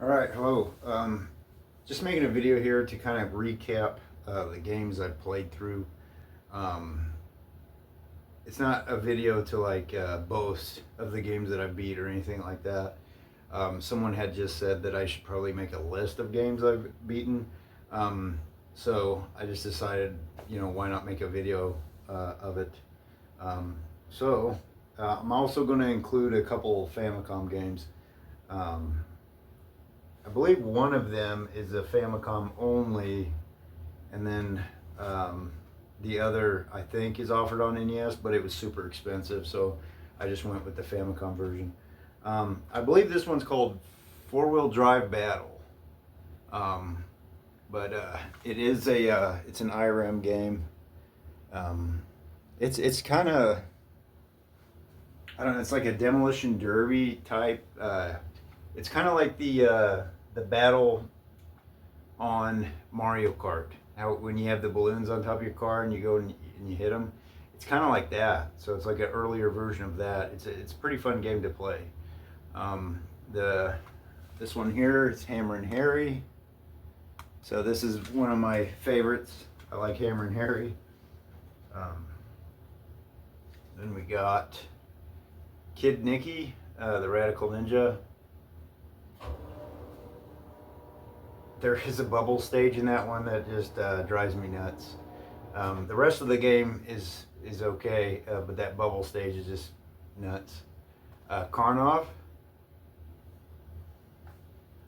All right, hello. Just making a video here to kind of recap the games I've played through. Um, it's not a video to boast of the games that I beat or anything like that. Someone had just said that I should probably make a list of games I've beaten. So I just decided, why not make a video of it. Um, I'm also going to include a couple Famicom games. I believe one of them is a Famicom only, and then the other I think is offered on NES, but it was super expensive, so I just went with the Famicom version. I believe this one's called Four Wheel Drive Battle, but it is it's an IRM game. It's kind of, I don't know. It's like a demolition derby type. It's kind of like the battle on Mario Kart. How when you have the balloons on top of your car and you go and you hit them, it's kind of like that. So it's like an earlier version of that. It's a pretty fun game to play. The This one here is Hammer and Harry. So this is one of my favorites. I like Hammer and Harry. Then we got Kid Nicky, the Radical Ninja. There is a bubble stage in that one that just drives me nuts. The rest of the game is okay, but that bubble stage is just nuts. Karnov.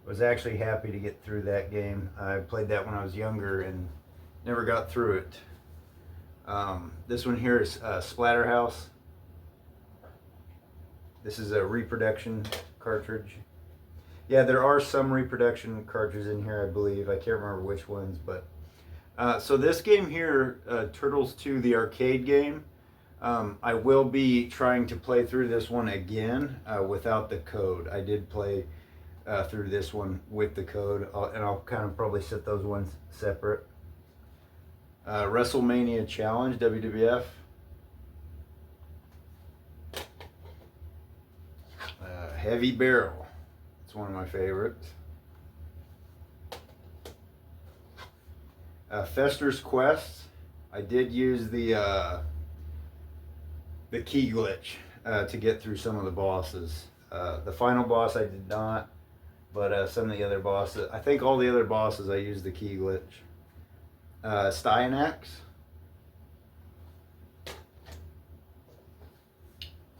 Was actually happy to get through that game. I played that when I was younger and never got through it. This one here is Splatterhouse. This is a reproduction cartridge. Yeah, there are some reproduction cartridges in here, I believe. I can't remember which ones, but so this game here, Turtles 2, the arcade game, I will be trying to play through this one again without the code. I did play through this one with the code, and I'll kind of probably set those ones separate. WrestleMania Challenge, WWF. Heavy Barrel. It's one of my favorites. Fester's Quest. I did use the key glitch to get through some of the bosses. The final boss I did not, but some of the other bosses, I think all the other bosses I used the key glitch. Styanax.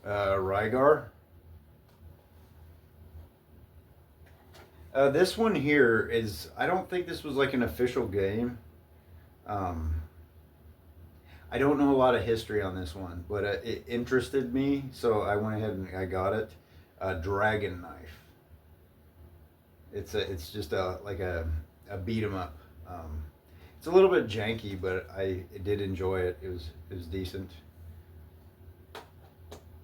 Rygar. This one here is, I don't think this was like an official game. I don't know a lot of history on this one, but it interested me, so I went ahead and I got it. Dragon Knife. It's just like a beat 'em up. It's a little bit janky, but I did enjoy it. It was decent.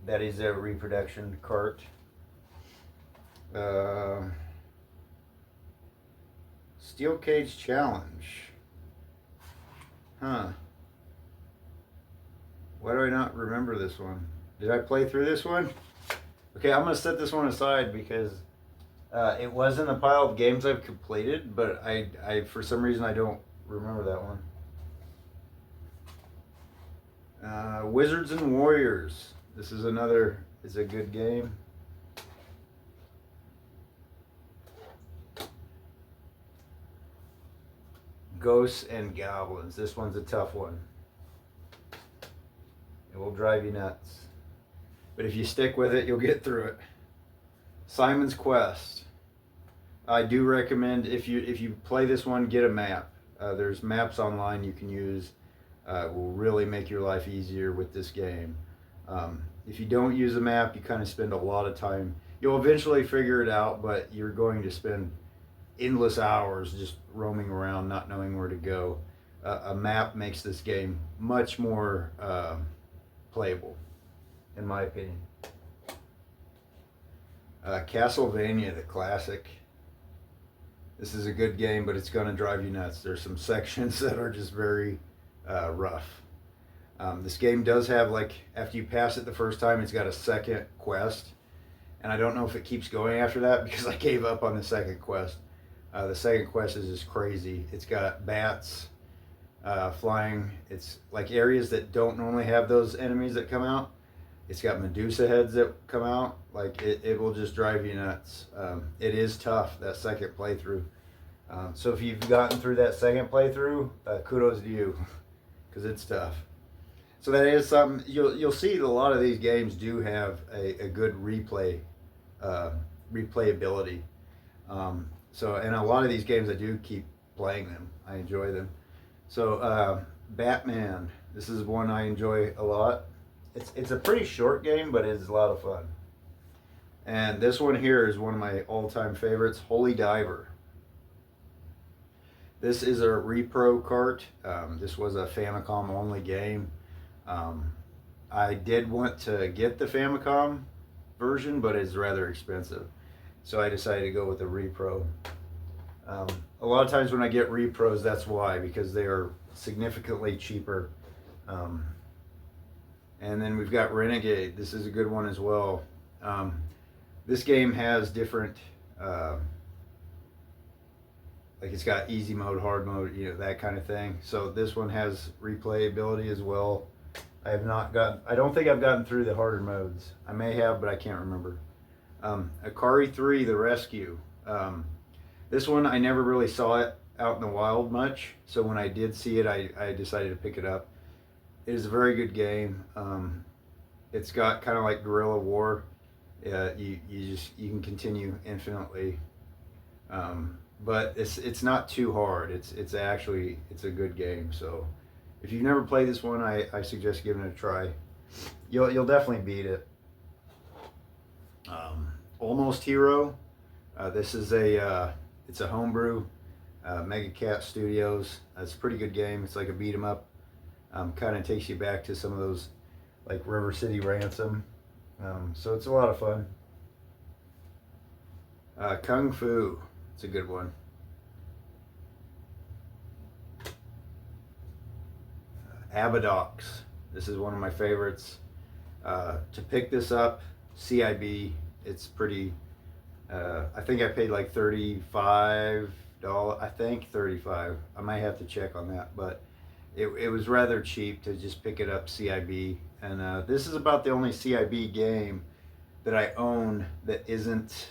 That is a reproduction cart. Steel Cage Challenge. Huh. Why do I not remember this one? Did I play through this one? Okay, I'm going to set this one aside because it was in the pile of games I've completed, but I for some reason I don't remember that one. Wizards and Warriors. This is it's a good game. Ghosts and Goblins. This one's a tough one. It will drive you nuts. But if you stick with it, you'll get through it. Simon's Quest. I do recommend if you play this one, get a map. There's maps online you can use. It will really make your life easier with this game. If you don't use a map, you kind of spend a lot of time. You'll eventually figure it out, but you're going to spend endless hours just roaming around, not knowing where to go. A map makes this game much more playable, in my opinion. Castlevania, the classic. This is a good game, but it's going to drive you nuts. There's some sections that are just very rough. This game does have, like, after you pass it the first time, it's got a second quest. and I don't know if it keeps going after that because I gave up on the second quest. The second quest is just crazy. It's got bats flying. It's like areas that don't normally have those enemies that come out. It's got Medusa heads that come out. Like it will just drive you nuts. It is tough, that second playthrough. So if you've gotten through that second playthrough, kudos to you, because it's tough. So that is something you'll see. A lot of these games do have a good replayability. So and a lot of these games I do keep playing them. I enjoy them. So Batman, this is one I enjoy a lot. It's a pretty short game, but it's a lot of fun. And this one here is one of my all-time favorites, Holy Diver. This is a repro cart. This was a Famicom only game. I did want to get the Famicom version, but it's rather expensive. So I decided to go with the repro. A lot of times when I get repros, that's why, because they are significantly cheaper. And then we've got Renegade. This is a good one as well. This game has different, like it's got easy mode, hard mode, that kind of thing. So this one has replayability as well. I don't think I've gotten through the harder modes. I may have, but I can't remember. Akari 3, The Rescue. This one, I never really saw it out in the wild much. So when I did see it, I decided to pick it up. It is a very good game. It's got kind of like Guerrilla War. You can continue infinitely. But it's not too hard. It's a good game. So if you've never played this one, I suggest giving it a try. You'll definitely beat it. Almost Hero. This is it's a homebrew. Mega Cat Studios. It's a pretty good game. It's like a beat 'em up. Kind of takes you back to some of those, like River City Ransom. So it's a lot of fun. Kung Fu. It's a good one. Abadox. This is one of my favorites. To pick this up, CIB. It's pretty. I think I paid like $35. I think 35. I might have to check on that, but it was rather cheap to just pick it up CIB. And this is about the only CIB game that I own that isn't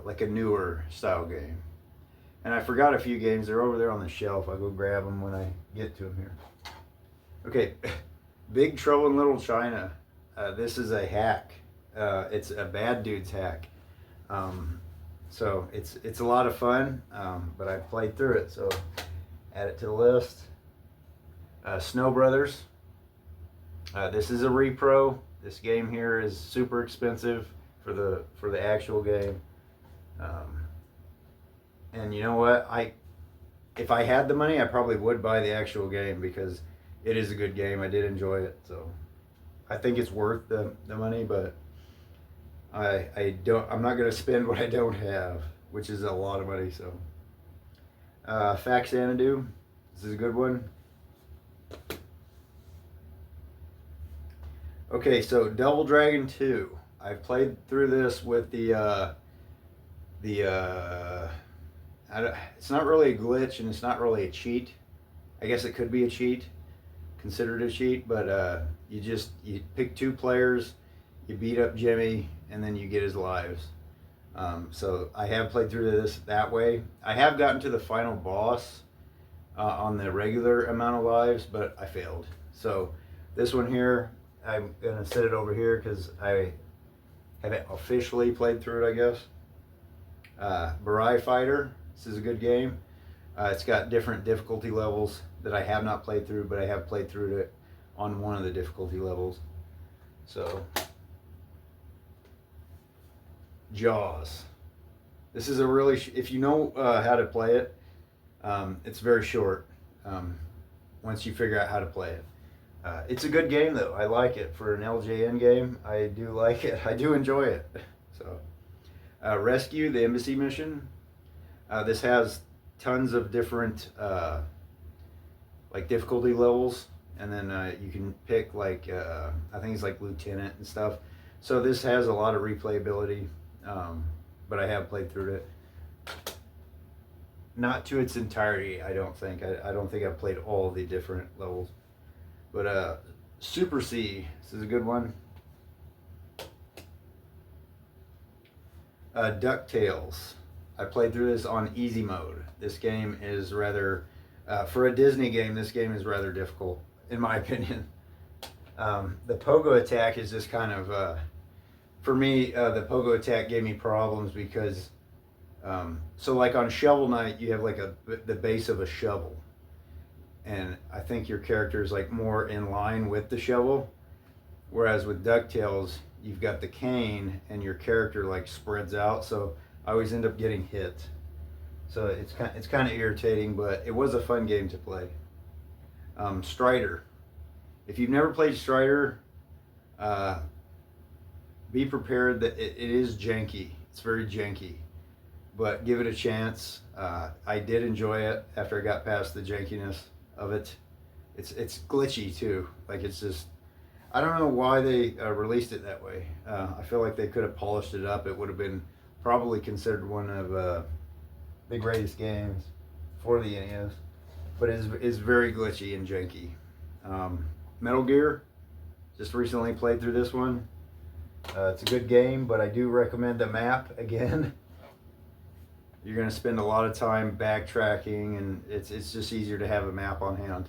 like a newer style game. And I forgot a few games. They're over there on the shelf. I'll go grab them when I get to them here. Okay, Big Trouble in Little China. This is a hack. It's a bad dude's hack. So it's a lot of fun, but I've played through it, so add it to the list. Snow Brothers. This is a repro. This game here is super expensive for the actual game. And you know what? If I had the money, I probably would buy the actual game because it is a good game. I did enjoy it, so I think it's worth the money, but I'm not gonna spend what I don't have, which is a lot of money. So Faxanadu, this is a good one. Okay, so Double Dragon 2. I've played through this with it's not really a glitch and it's not really a cheat. I guess it could be a cheat, considered a cheat, but you pick 2 players, you beat up Jimmy, and then you get his lives. So I have played through this that way. I have gotten to the final boss on the regular amount of lives, but I failed. So this one here, I'm gonna set it over here because I haven't officially played through it, I guess. Barai Fighter. This is a good game. It's got different difficulty levels that I have not played through, but I have played through it on one of the difficulty levels. So, Jaws. This is a really, if you know how to play it, it's very short once you figure out how to play it. It's a good game though. I like it for an LJN game. I do like it. I do enjoy it. So, Rescue, the embassy mission. This has tons of different like difficulty levels, and then you can pick like I think it's like lieutenant and stuff. So this has a lot of replayability, but I have played through it. Not to its entirety, I don't think. I don't think I've played all the different levels. But Super C, this is a good one. DuckTales. I played through this on easy mode. This game is rather, for a Disney game, this game is rather difficult, in my opinion. The pogo attack is just kind of, for me, the pogo attack gave me problems because, so like on Shovel Knight, you have like the base of a shovel. And I think your character is like more in line with the shovel. Whereas with DuckTales, you've got the cane and your character like spreads out. So I always end up getting hit. So it's kind of irritating, but it was a fun game to play. Strider. If you've never played Strider, be prepared that it is janky. It's very janky, but give it a chance. I did enjoy it after I got past the jankiness of it. It's glitchy too. Like it's just, I don't know why they released it that way. I feel like they could have polished it up. It would have been probably considered one of the greatest games for the NES, but it's very glitchy and janky. Metal Gear, just recently played through this one. It's a good game, but I do recommend the map again. You're going to spend a lot of time backtracking, and it's just easier to have a map on hand.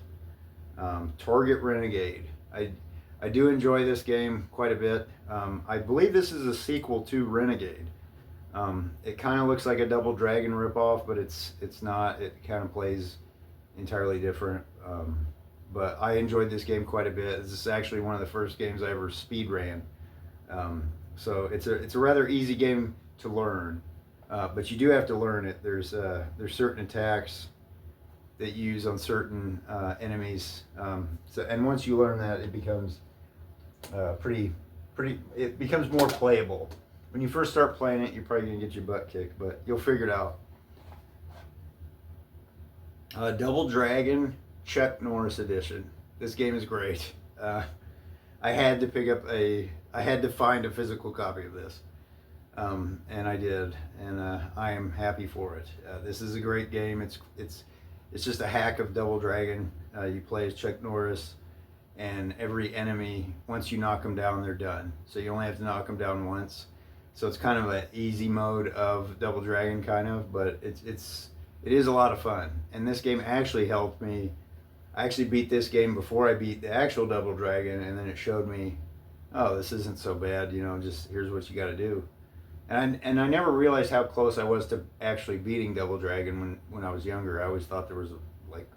Target Renegade. I do enjoy this game quite a bit. I believe this is a sequel to Renegade. It kind of looks like a Double Dragon ripoff, but it's not. It kind of plays entirely different. But I enjoyed this game quite a bit. This is actually one of the first games I ever speed ran. So it's a rather easy game to learn, but you do have to learn it. There's certain attacks that you use on certain enemies. And once you learn that, it becomes it becomes more playable. When you first start playing it, you're probably gonna get your butt kicked, but you'll figure it out. Double Dragon Chuck Norris edition. This game is great. I had to find a physical copy of this, and I did, and I am happy for it. This is a great game. It's just a hack of Double Dragon. You play as Chuck Norris, and every enemy, once you knock them down, they're done. So you only have to knock them down once. So it's kind of an easy mode of Double Dragon, kind of, but it is a lot of fun. And this game actually helped me. I actually beat this game before I beat the actual Double Dragon, and then it showed me, oh, this isn't so bad, just here's what you got to do. And I never realized how close I was to actually beating Double Dragon when I was younger. I always thought there was like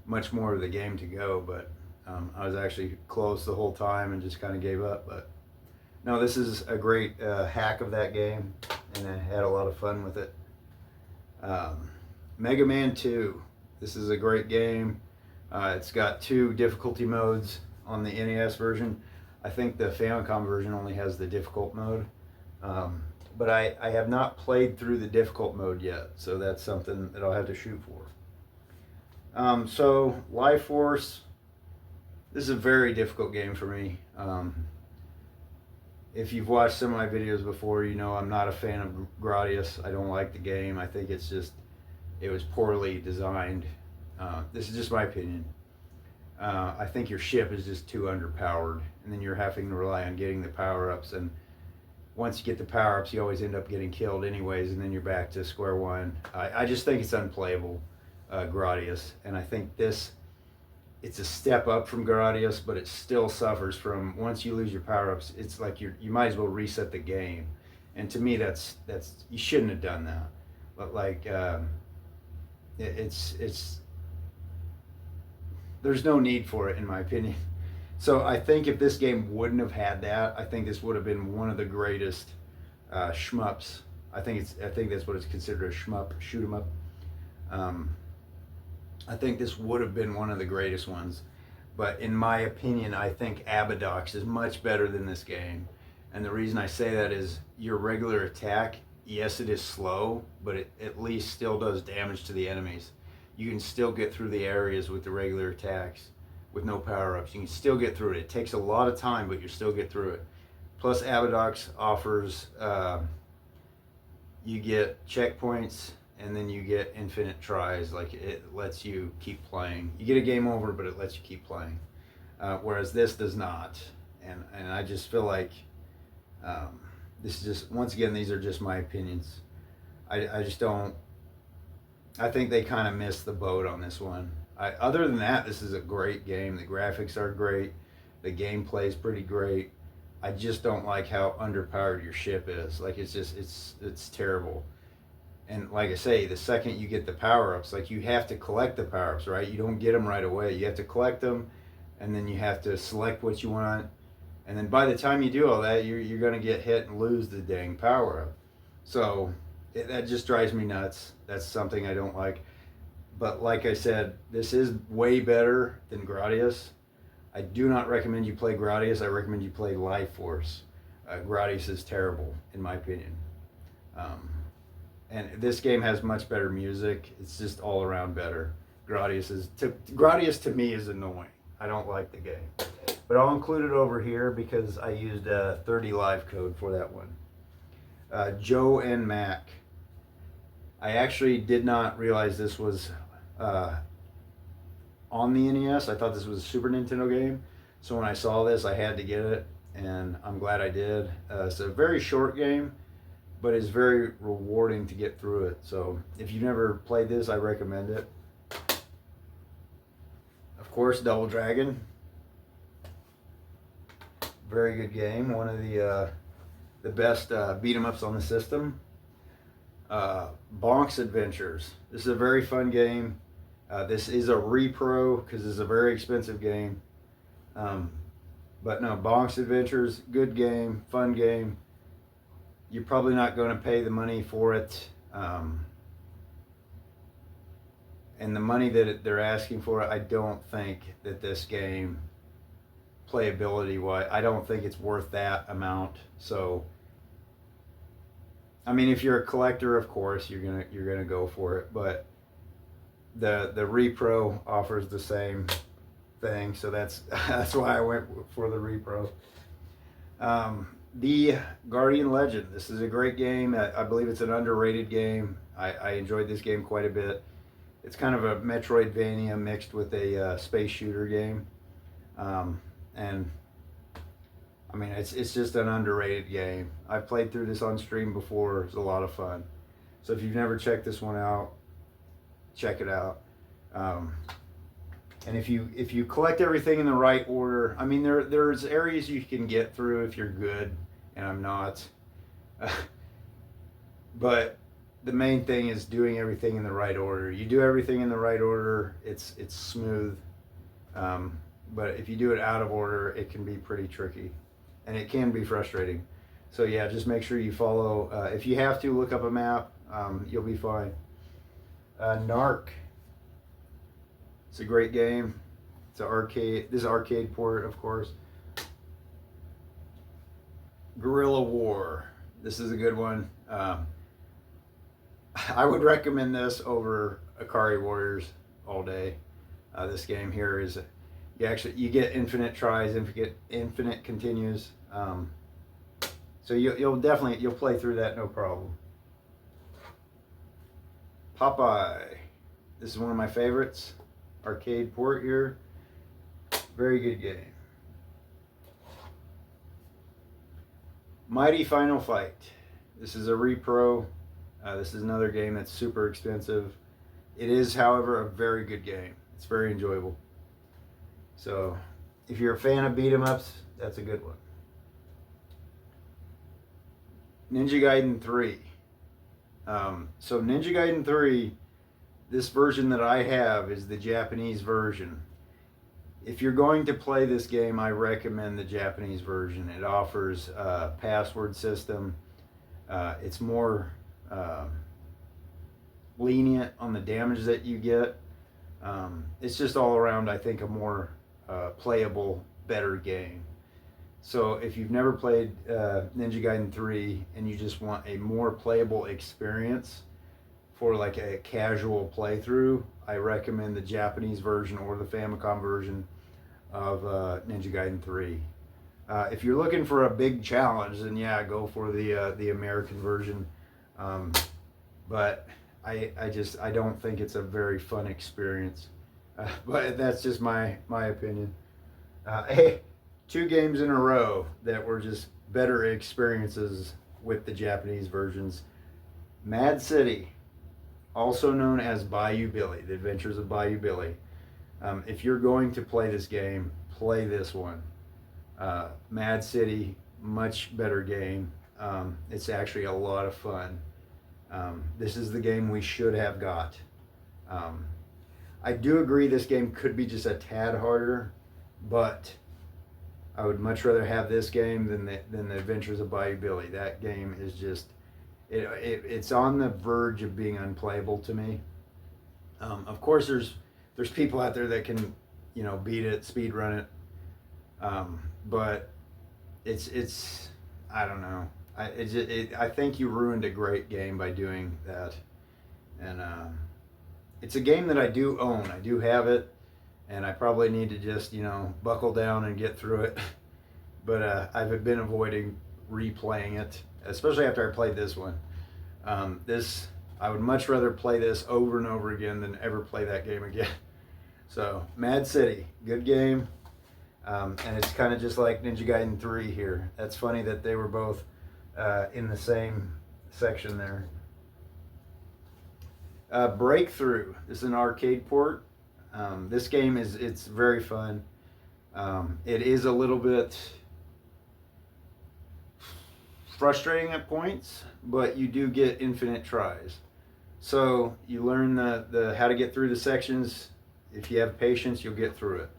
much more of the game to go, but I was actually close the whole time and just kind of gave up. But no, this is a great hack of that game, and I had a lot of fun with it. Mega Man 2. This is a great game. It's got 2 difficulty modes on the NES version. I think the Famicom version only has the difficult mode. But I have not played through the difficult mode yet, so that's something that I'll have to shoot for. So Life Force. This is a very difficult game for me. If you've watched some of my videos before, you know I'm not a fan of Gradius. I don't like the game. I think it was poorly designed. This is just my opinion. I think your ship is just too underpowered, and then you're having to rely on getting the power-ups, and once you get the power-ups, you always end up getting killed anyways, and then you're back to square one. I just think it's unplayable, Gradius, and I think it's a step up from Gradius, but it still suffers from, once you lose your power-ups, it's like you might as well reset the game, and to me that's you shouldn't have done that. But like it's there's no need for it, in my opinion. So I think if this game wouldn't have had that, I think this would have been one of the greatest shmups. I think that's what it's considered, a shmup, shoot 'em up. I think this would have been one of the greatest ones. But in my opinion, I think Abadox is much better than this game. And the reason I say that is your regular attack, yes, it is slow, but it at least still does damage to the enemies. You can still get through the areas with the regular attacks with no power-ups. You can still get through it. It takes a lot of time, but you still get through it. Plus, Abadox offers you get checkpoints and then you get infinite tries. Like it lets you keep playing. You get a game over, but it lets you keep playing. Whereas this does not. And I just feel like this is just, once again, these are just my opinions. I just don't. I think they kind of missed the boat on this one. Other than that, this is a great game. The graphics are great. The gameplay is pretty great. I just don't like how underpowered your ship is. Like it's terrible. And like I say, the second you get the power-ups, like you have to collect the power-ups, right? You don't get them right away. You have to collect them, and then you have to select what you want. And then by the time you do all that, you're going to get hit and lose the dang power-up. So that just drives me nuts. That's something I don't like. But like I said, this is way better than Gradius. I do not recommend you play Gradius. I recommend you play Life Force. Gradius is terrible, in my opinion. And this game has much better music. It's just all around better. Gradius to me is annoying. I don't like the game. But I'll include it over here because I used a 30 live code for that one. Joe and Mac. I actually did not realize this was on the NES. I thought this was a Super Nintendo game. So when I saw this, I had to get it, and I'm glad I did. It's a very short game, but it's very rewarding to get through it. So if you've never played this, I recommend it. Of course, Double Dragon. Very good game. One of the best beat 'em ups on the system. Bonk's Adventures. This is a very fun game. This is a repro because it's a very expensive game. But no, Bonk's Adventures, good game, fun game. You're probably not going to pay the money for it. And the money that they're asking for it, I don't think that this game, playability wise, I don't think it's worth that amount. So I mean, if you're a collector, of course you're gonna go for it, but the repro offers the same thing, so that's why I went for the repro. The Guardian Legend. This is a great game. I believe it's an underrated game. I enjoyed this game quite a bit. It's kind of a Metroidvania mixed with a space shooter game, and I mean it's just an underrated game. I've played through this on stream before. It's a lot of fun. So if you've never checked this one out, check it out. And if you collect everything in the right order, I mean there's areas you can get through if you're good, and I'm not. But the main thing is doing everything in the right order. You do everything in the right order, it's smooth. But if you do it out of order, it can be pretty tricky, and it can be frustrating. So yeah, just make sure you follow. If you have to, look up a map. You'll be fine. Narc. It's a great game. It's an arcade. This is arcade port, of course. Guerrilla War. This is a good one. I would recommend this over Ikari Warriors all day. This game here is, you get infinite tries, infinite continues. So you'll play through that no problem. Popeye. This is one of my favorites. Arcade port here. Very good game. Mighty Final Fight. This is a repro. This is another game that's super expensive. It is, however, a very good game. It's very enjoyable. So if you're a fan of beat 'em ups, that's a good one. Ninja Gaiden 3. So Ninja Gaiden 3, this version that I have is the Japanese version. If you're going to play this game, I recommend the Japanese version. It offers a password system. It's more lenient on the damage that you get. It's just all around, I think, a more playable, better game. So if you've never played Ninja Gaiden 3 and you just want a more playable experience for like a casual playthrough, I recommend the Japanese version or the Famicom version of Ninja Gaiden 3. If you're looking for a big challenge, then yeah, go for the American version. Um, but I don't think it's a very fun experience. But that's just my opinion. Hey, 2 games in a row that were just better experiences with the Japanese versions. Mad City, also known as Bayou Billy, The Adventures of Bayou Billy. If you're going to play this game, play this one. Mad City, much better game. It's actually a lot of fun. This is the game we should have got. Um, I do agree this game could be just a tad harder, but I would much rather have this game than the Adventures of Bayou Billy. That game is just it's on the verge of being unplayable to me. Of course, there's people out there that can beat it, speed run it, but it's I don't know. I think you ruined a great game by doing that, and it's a game that I do own. I do have it, and I probably need to just buckle down and get through it. But I've been avoiding replaying it, especially after I played this one. I would much rather play this over and over again than ever play that game again. So Mad City, good game, and it's kind of just like Ninja Gaiden 3 here. That's funny that they were both in the same section there. Breakthrough. This is an arcade port. This game it's very fun. It is a little bit frustrating at points, but you do get infinite tries. So you learn the how to get through the sections. If you have patience, you'll get through it.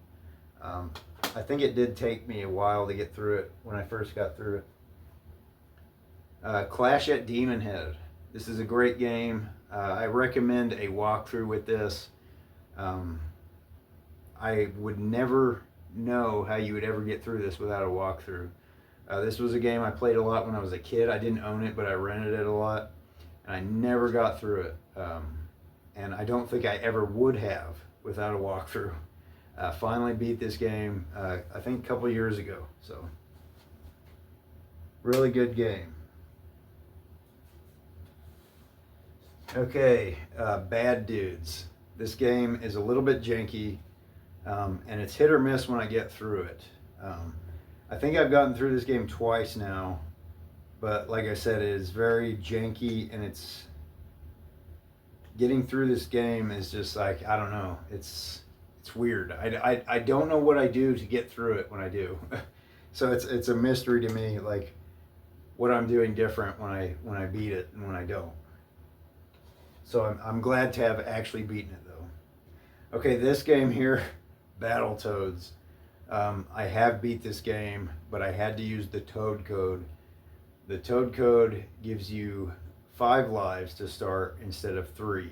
I think it did take me a while to get through it when I first got through it. Clash at Demon Head. This is a great game. I recommend a walkthrough with this. I would never know how you would ever get through this without a walkthrough. This was a game I played a lot when I was a kid. I didn't own it, but I rented it a lot, and I never got through it. And I don't think I ever would have without a walkthrough. Finally beat this game, I think a couple years ago. So, really good game. Okay, Bad Dudes. This game is a little bit janky, and it's hit or miss when I get through it. I think I've gotten through this game twice now, but like I said, it is very janky, and it's getting through this game is just like, I don't know, it's weird. I don't know what I do to get through it when I do. So it's a mystery to me, like what I'm doing different when I beat it and when I don't. So I'm glad to have actually beaten it though. Okay, this game here, Battletoads. I have beat this game, but I had to use the Toad code. The Toad code gives you 5 lives to start instead of 3.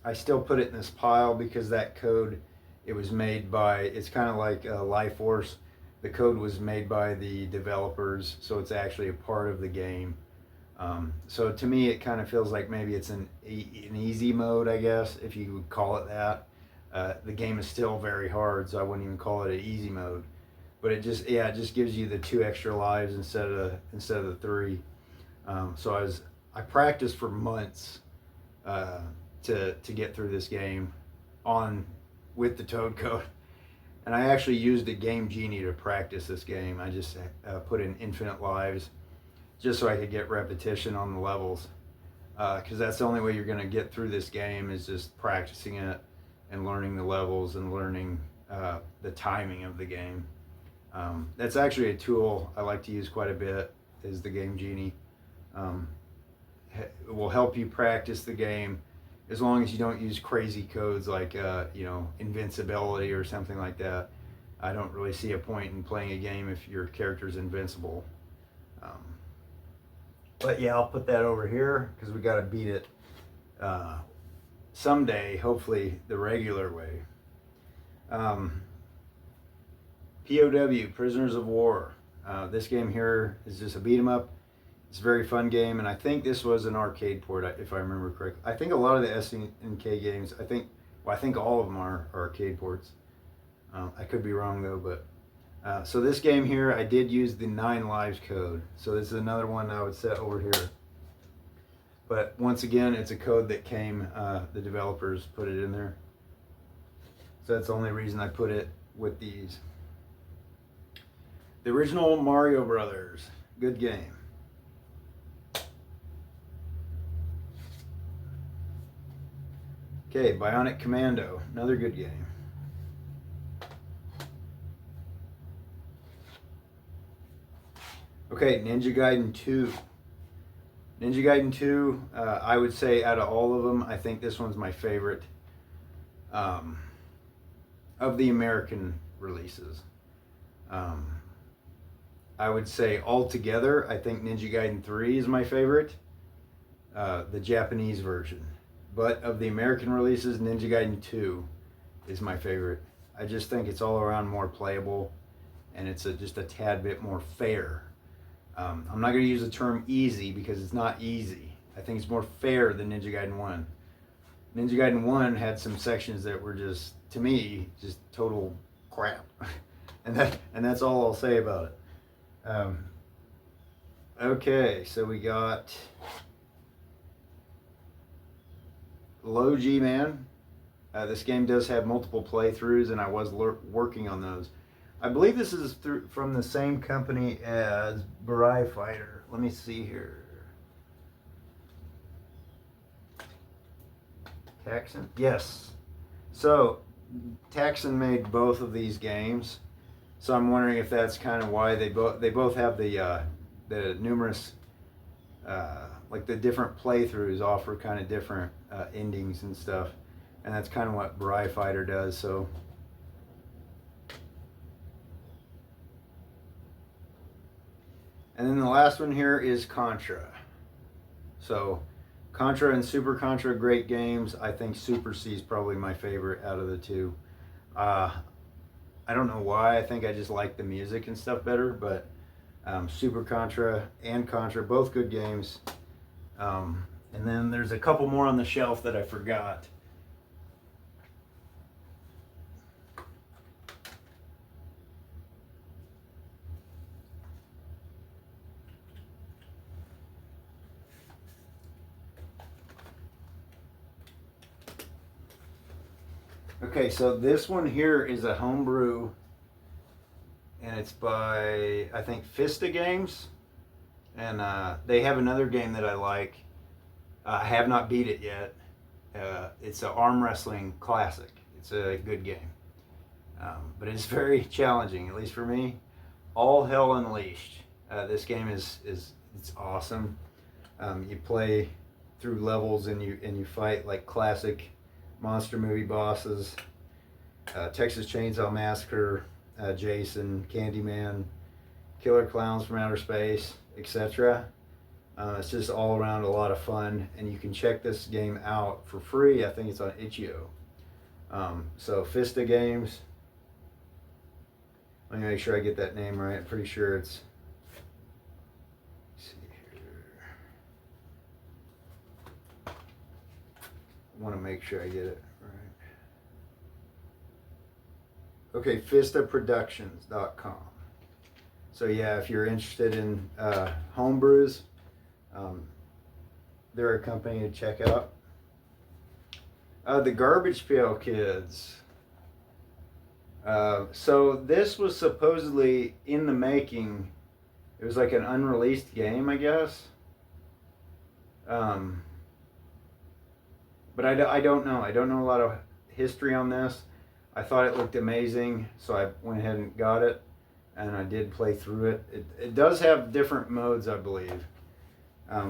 I still put it in this pile because that code, it was made by, it's kind of like Life Force. The code was made by the developers, so it's actually a part of the game. So to me, it kind of feels like maybe it's an easy mode, I guess, if you would call it that. The game is still very hard, so I wouldn't even call it an easy mode. But it just gives you the 2 extra lives instead of the 3. So I practiced for months to get through this game with the Toad code. And I actually used the Game Genie to practice this game. I just put in infinite lives just so I could get repetition on the levels. Because that's the only way you're going to get through this game is just practicing it and learning the levels and learning the timing of the game. That's actually a tool I like to use quite a bit, is the Game Genie. It will help you practice the game as long as you don't use crazy codes like invincibility or something like that. I don't really see a point in playing a game if your character's invincible. But yeah, I'll put that over here because we got to beat it someday, hopefully the regular way. POW, Prisoners of War. This game here is just a beat 'em up. It's a very fun game, and I think this was an arcade port, if I remember correctly. I think a lot of the SNK games, I think all of them are arcade ports. I could be wrong though, but So this game here, I did use the 9 lives code. So this is another one I would set over here. But once again, it's a code that came, the developers put it in there. So that's the only reason I put it with these. The original Mario Brothers, good game. Okay, Bionic Commando, another good game. Okay, Ninja Gaiden 2. Ninja Gaiden 2, I would say out of all of them, I think this one's my favorite of the American releases. I would say altogether, I think Ninja Gaiden 3 is my favorite, the Japanese version. But of the American releases, Ninja Gaiden 2 is my favorite. I just think it's all around more playable, and it's just a tad bit more fair. I'm not going to use the term easy because it's not easy. I think it's more fair than Ninja Gaiden 1. Ninja Gaiden 1 had some sections that were just, to me, just total crap. and that's all I'll say about it. Okay, so we got Low G Man. This game does have multiple playthroughs, and I was working on those. I believe this is from the same company as Burai Fighter. Let me see here. Taxon? Yes. So, Taxon made both of these games. So I'm wondering if that's kind of why they both have the numerous like the different playthroughs offer kind of different endings and stuff, and that's kind of what Burai Fighter does. So and then the last one here is Contra. So Contra and Super Contra, great games. I think Super C is probably my favorite out of the two. I don't know why. I think I just like the music and stuff better, but Super Contra and Contra, both good games. And then there's a couple more on the shelf that I forgot. Okay, so this one here is a homebrew, and it's by, I think, Fista Games, and they have another game that I like. I have not beat it yet. It's an arm wrestling classic. It's a good game, but it's very challenging, at least for me. All Hell Unleashed. This game is it's awesome. You play through levels and you fight like classic monster movie bosses, Texas Chainsaw Massacre, Jason, Candyman, Killer Clowns from Outer Space, etc. It's just all around a lot of fun, and you can check this game out for free. I think it's on itch.io. So Fista Games. Let me make sure I get that name right. I'm pretty sure it's. Let's see here. I want to make sure I get it right. Okay, FistaProductions.com. So yeah, if you're interested in homebrews, they're a company to check out. The Garbage Pail Kids. So this was supposedly in the making. It was like an unreleased game, I guess. But I don't know. I don't know a lot of history on this. I thought it looked amazing, so I went ahead and got it, and I did play through it. It does have different modes, I believe.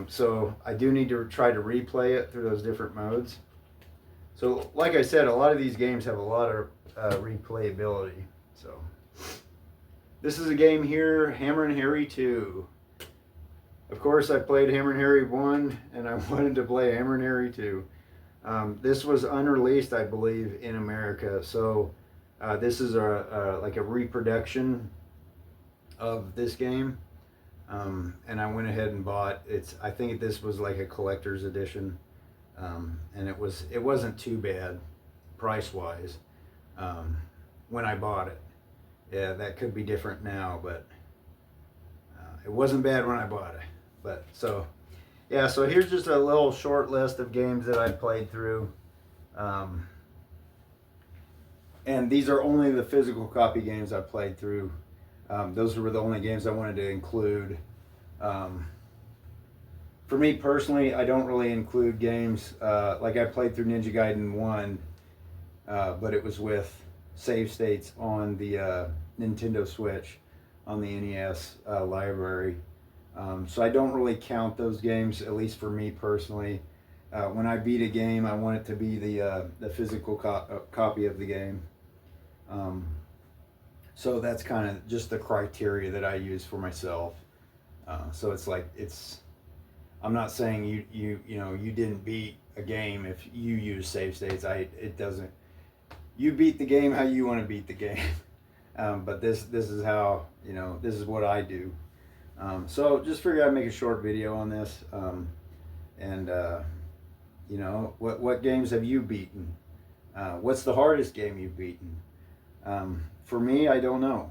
So I do need to try to replay it through those different modes. So like I said, a lot of these games have a lot of replayability. So this is a game here, Hammer and Harry 2. Of course, I played Hammer and Harry 1, and I wanted to play Hammer and Harry 2. This was unreleased, I believe, in America. So this is like a reproduction of this game. And I went ahead and bought it. I think this was like a collector's edition, and it wasn't too bad price wise when I bought it. yeah, that could be different now, but it wasn't bad when I bought it. But so, yeah, so here's just a little short list of games that I played through. And these are only the physical copy games I played through. Those were the only games I wanted to include. For me personally, I don't really include games like I played through Ninja Gaiden 1, but it was with save states on the Nintendo Switch on the NES library. So I don't really count those games, at least for me personally. When I beat a game, I want it to be the physical copy of the game. So that's kind of just the criteria that I use for myself. So it's like I'm not saying you didn't beat a game if you use save states. It doesn't. You beat the game how you want to beat the game. But this is how this is what I do. So just figured I'd make a short video on this. And what games have you beaten? What's the hardest game you've beaten? For me, I don't know.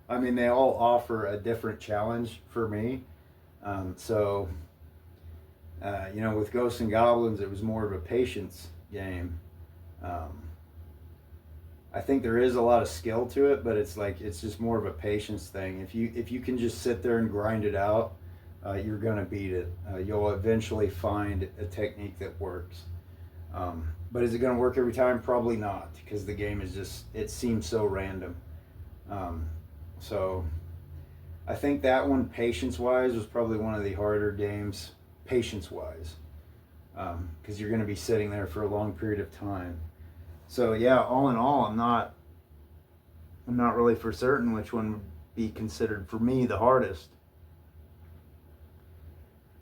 I mean, they all offer a different challenge for me. With Ghosts and Goblins, it was more of a patience game. I think there is a lot of skill to it, but it's just more of a patience thing. If you can just sit there and grind it out, you're gonna beat it. You'll eventually find a technique that works. But is it gonna work every time? Probably not, because the game it seems so random. So I think that one, patience-wise, was probably one of the harder games, patience-wise, because you're going to be sitting there for a long period of time. So yeah, all in all, I'm not really for certain which one would be considered for me the hardest.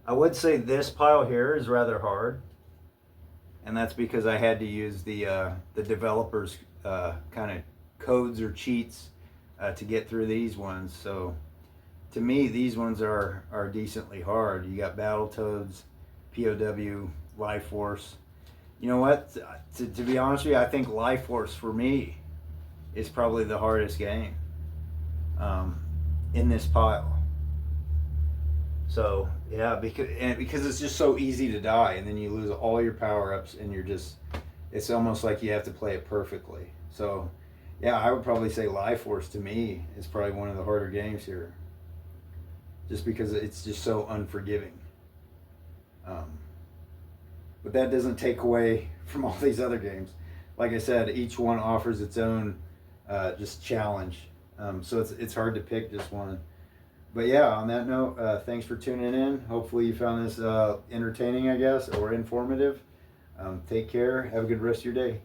I would say this pile here is rather hard, and that's because I had to use the developers' kind of codes or cheats to get through these ones. So to me, these ones are decently hard. You got Battletoads, POW, Life Force. You know what? To be honest with you, I think Life Force for me is probably the hardest game in this pile. So yeah, because it's just so easy to die, and then you lose all your power-ups, and it's almost like you have to play it perfectly. So yeah, I would probably say Life Force to me is probably one of the harder games here, just because it's just so unforgiving. But that doesn't take away from all these other games. Like I said, each one offers its own just challenge. So it's hard to pick just one. But yeah, on that note, thanks for tuning in. Hopefully you found this entertaining, I guess, or informative. Take care. Have a good rest of your day.